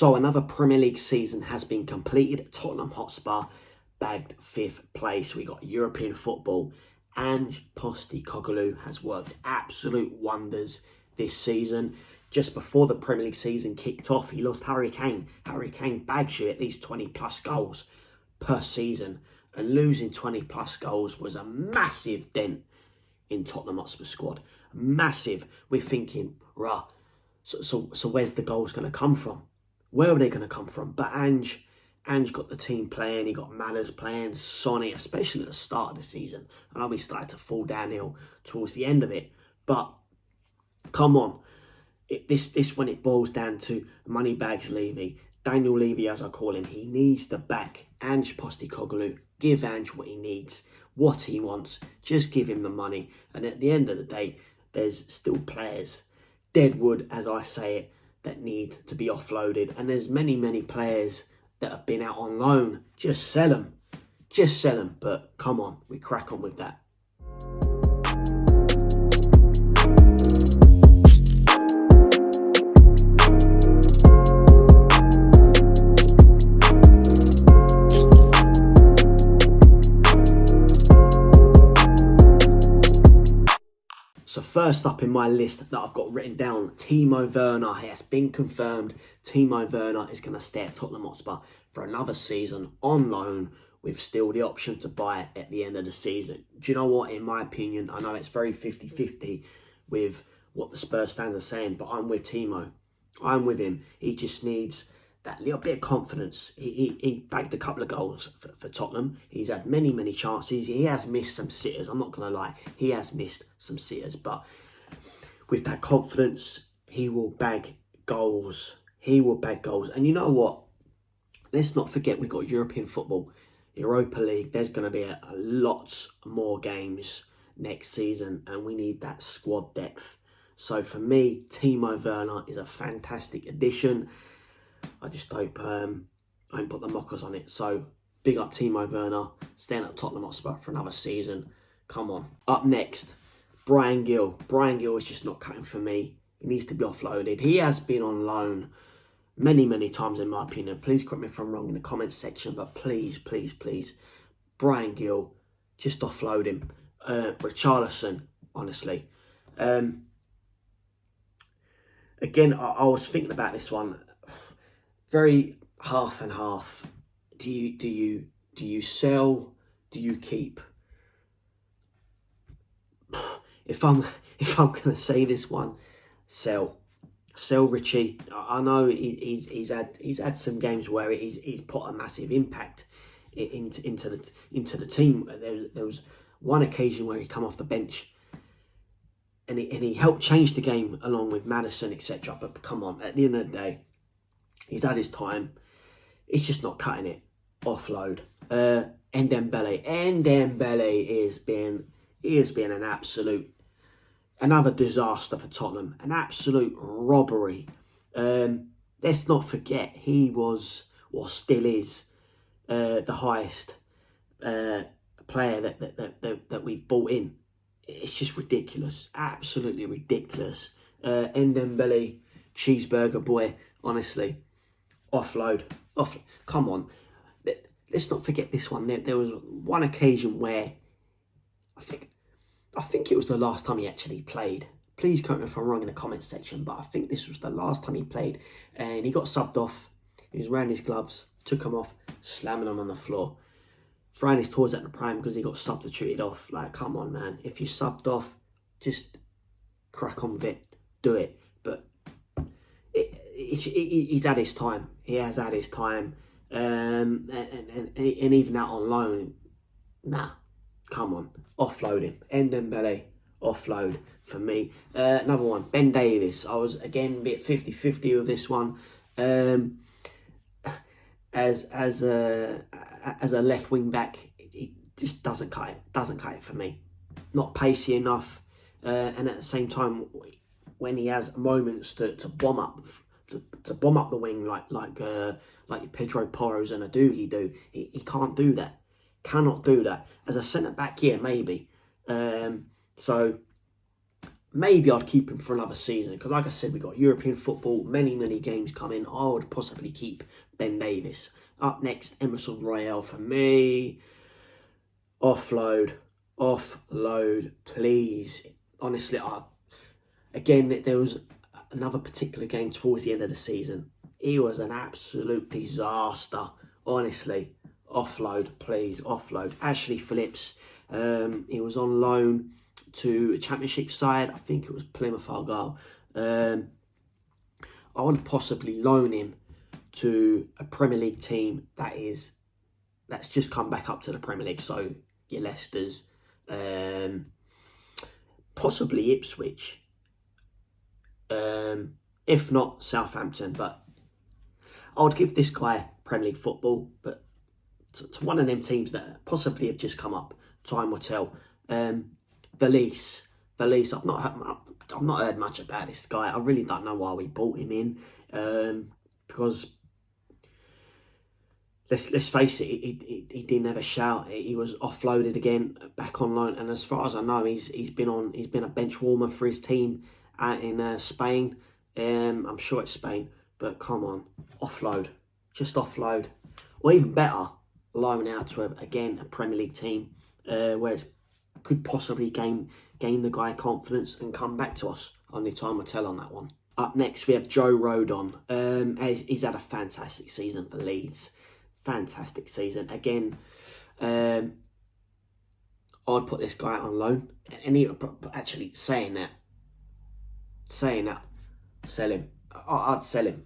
So another Premier League season has been completed. Tottenham Hotspur bagged 5th place. We got European football. Ange Postecoglou has worked absolute wonders this season. Just before the Premier League season kicked off, he lost Harry Kane. Harry Kane bags you at least 20 plus goals per season. And losing 20 plus goals was a massive dent in Tottenham Hotspur squad. Massive. We're thinking, rah, so where's the goals going to come from? Where are they going to come from? But Ange got the team playing. He got Madders playing, Sonny, especially at the start of the season. I know we started to fall downhill towards the end of it. But come on. This when it boils down to Moneybags Levy, Daniel Levy as I call him, he needs to back Ange Postecoglou. Give Ange what he needs, what he wants. Just give him the money. And at the end of the day, there's still players, deadwood as I say it, that need to be offloaded. And there's many players that have been out on loan. Just sell them. Just sell them. But come on, we crack on with that. So first up in my list that I've got written down, Timo Werner. It has been confirmed Timo Werner is going to stay at Tottenham Hotspur for another season on loan with still the option to buy it at the end of the season. Do you know what? In my opinion, I know it's very 50-50 with what the Spurs fans are saying, but I'm with Timo. I'm with him. He just needs that little bit of confidence. He bagged a couple of goals for Tottenham. He's had many chances. He has missed some sitters. I'm not going to lie. He has missed some sitters. But with that confidence, he will bag goals. He will bag goals. And you know what? Let's not forget we've got European football, Europa League. There's going to be a lots more games next season. And we need that squad depth. So for me, Timo Werner is a fantastic addition. I just hope I don't put the mockers on it. So, big up Timo Werner, staying at Tottenham Hotspur for another season. Come on. Up next, Bryan Gil. Bryan Gil is just not cutting for me. He needs to be offloaded. He has been on loan many times in my opinion. Please correct me if I'm wrong in the comments section. But please, Bryan Gil, just offload him. Richarlison, honestly. Again, I was thinking about this one. Very half and half. Do you sell? Do you keep? If I'm gonna say this one, sell Richie. I know he's had some games where he's put a massive impact into the team. There was one occasion where he come off the bench and he helped change the game along with Maddison, etc. But come on, at the end of the day, he's had his time. He's just not cutting it. Offload. Ndembele has been an absolute, another disaster for Tottenham. An absolute robbery. Let's not forget he was, or still is, the highest player that we've bought in. It's just ridiculous. Absolutely ridiculous. Ndembele, cheeseburger boy, honestly. Offload. Come on. Let's not forget this one. There was one occasion where I think it was the last time he actually played. Please correct me if I'm wrong in the comments section, but I think this was the last time he played. And he got subbed off. He was wearing his gloves, took them off, slamming them on the floor. Throwing his toes at the prime because he got substituted off. Like, come on, man. If you subbed off, just crack on with it. Do it. But he's had his time. He has had his time. And even out on loan, nah, come on, offload him. Ndembele, offload for me. Another one, Ben Davies. I was again a bit 50-50 with this one. As a left wing back, he just doesn't cut it for me. Not pacey enough, and at the same time, when he has moments to bomb up the wing like Pedro Porros and Adugi do, he can't do that. Cannot do that. As a centre back, yeah, maybe. So maybe I'd keep him for another season because, like I said, we've got European football, many games coming. I would possibly keep Ben Davies. Up next, Emerson Royale for me. Offload, please. Honestly, again, there was another particular game towards the end of the season. He was an absolute disaster, honestly. Offload, please, offload. Ashley Phillips, he was on loan to a Championship side. I think it was Plymouth Argyle. I would possibly loan him to a Premier League team that's just come back up to the Premier League. So your Leicesters, possibly Ipswich, if not Southampton. But I would give this guy Premier League football, but to one of them teams that possibly have just come up. Time will tell. Valise, I've not heard much about this guy. I really don't know why we bought him in, because let's face it, he didn't have a shout. He was offloaded again, back on loan, and as far as I know, he's been a bench warmer for his team out in Spain. I'm sure it's Spain, but come on, offload, just offload, or even better, loan out to a Premier League team where it could possibly gain the guy confidence and come back to us. Only time will tell on that one. Up next, we have Joe Rodon. He's had a fantastic season for Leeds. Fantastic season. Again, I'd put this guy out on loan. And actually saying that, sell him. I'd sell him.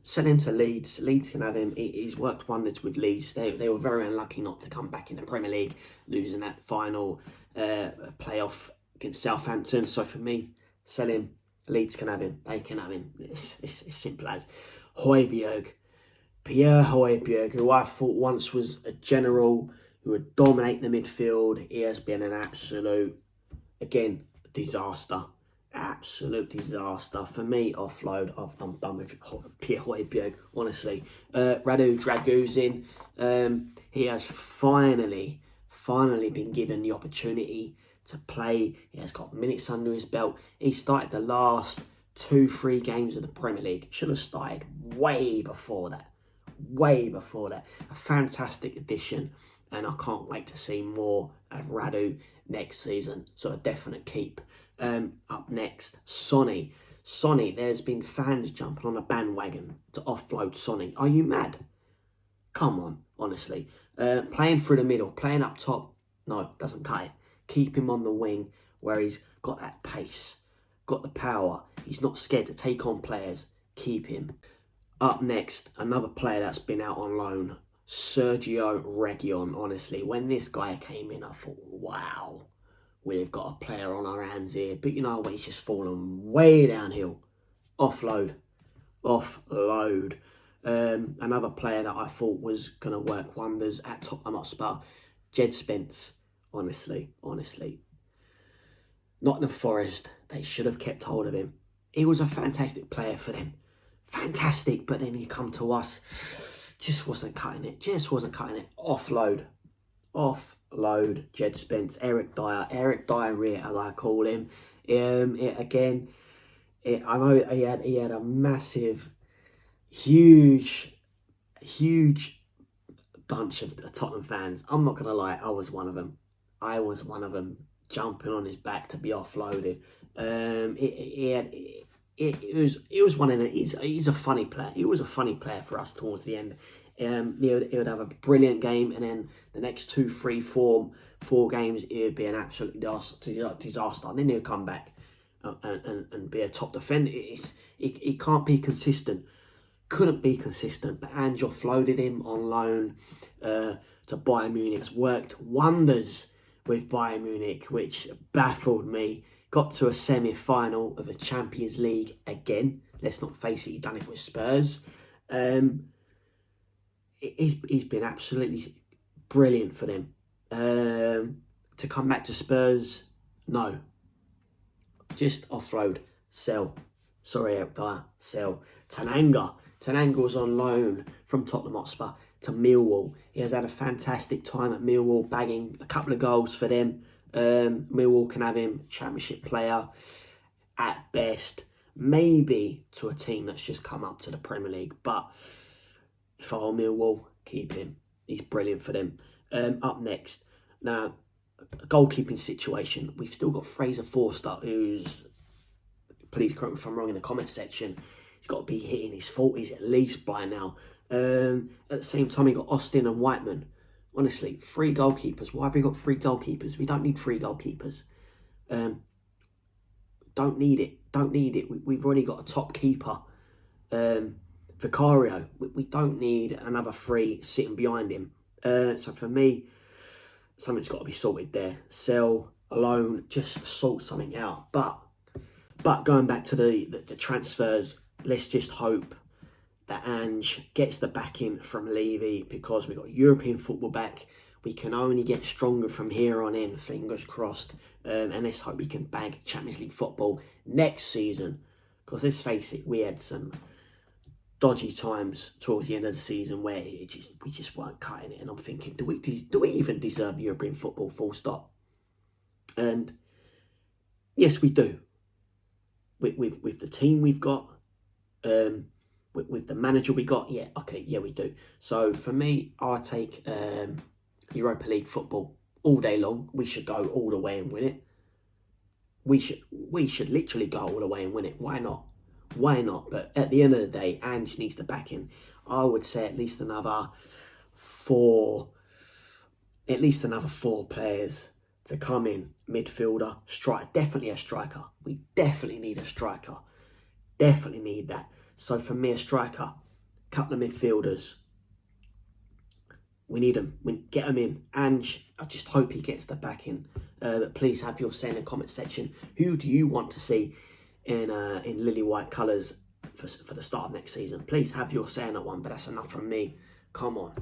Sell him to Leeds. Leeds can have him. He's worked wonders with Leeds. They were very unlucky not to come back in the Premier League, losing that final playoff against Southampton. So for me, sell him. Leeds can have him. They can have him. It's simple as. Pierre Højbjerg, who I thought once was a general who would dominate the midfield. He has been an absolute, again, disaster. Absolute disaster. For me, offload. I'm done with Pierre Højbjerg, honestly. Radu Draguzin, he has finally been given the opportunity to play. He has got minutes under his belt. He started the last 2-3 games of the Premier League. Should have started way before that. A fantastic addition, and I can't wait to see more of Radu next season. So a definite keep. Up next, Sonny. There's been fans jumping on a bandwagon to offload Sonny. Are you mad? Come on, honestly. Playing through the middle, playing up top, no, doesn't cut it. Keep him on the wing where he's got that pace, got the power. He's not scared to take on players. Keep him. Up next, another player that's been out on loan, Sergio Reguilon. Honestly, when this guy came in, I thought, wow, we've got a player on our hands here. But you know what, he's just fallen way downhill. Offload. Another player that I thought was going to work wonders at Tottenham Hotspur, Jed Spence. Honestly. Nottingham Forest, they should have kept hold of him. He was a fantastic player for them. Fantastic, but then you come to us, just wasn't cutting it. Offload, Jed Spence, Eric Dyer, as I call him. I know he had a massive, huge bunch of Tottenham fans. I'm not gonna lie, I was one of them, jumping on his back to be offloaded. It was one of the. He's a funny player. He was a funny player for us towards the end. He would have a brilliant game, and then the next 2, 3, 4 games, it would be an absolute disaster. And then he'll come back and be a top defender. He can't be consistent. Couldn't be consistent. But Ange offloaded him on loan to Bayern Munich. It's worked wonders with Bayern Munich, which baffled me. Got to a semi-final of a Champions League again. Let's not face it, he done it with Spurs. He's been absolutely brilliant for them. To come back to Spurs, no. Just offload, sell. Sorry, Eric Dyer, sell. Tananga was on loan from Tottenham Hotspur to Millwall. He has had a fantastic time at Millwall, bagging a couple of goals for them. Millwall can have him, Championship player. at best, maybe to a team that's just come up to the Premier League. But if I were Millwall, keep him. He's brilliant for them. Up next, now, a goalkeeping situation. We've still got Fraser Forster, who's, please correct me if I'm wrong in the comment section, he's got to be hitting his 40s at least by now. At the same time, you got Austin and Whiteman. Honestly, 3 goalkeepers. Why have we got 3 goalkeepers? We don't need 3 goalkeepers. Don't need it. Don't need it. We've already got a top keeper. Vicario. We don't need another 3 sitting behind him. So for me, something's got to be sorted there. Sell, alone, just sort something out. But going back to the transfers, let's just hope that Ange gets the backing from Levy, because we've got European football back. We can only get stronger from here on in, fingers crossed. And let's hope we can bag Champions League football next season. Because let's face it, we had some dodgy times towards the end of the season where we just weren't cutting it. And I'm thinking, do we even deserve European football, full stop? And yes, we do. With the team we've got, with the manager we got, yeah, okay, yeah, we do. So for me, I take Europa League football all day long. We should go all the way and win it. We should literally go all the way and win it. Why not? Why not? But at the end of the day, Ange needs the backing. I would say at least another 4 players to come in. Midfielder, striker, definitely a striker. We definitely need a striker. Definitely need that. So for me, a striker, couple of midfielders. We need them. We get them in. Ange, I just hope he gets the backing. But please have your say in the comment section. Who do you want to see in lily white colours for the start of next season? Please have your say in that one. But that's enough from me. Come on.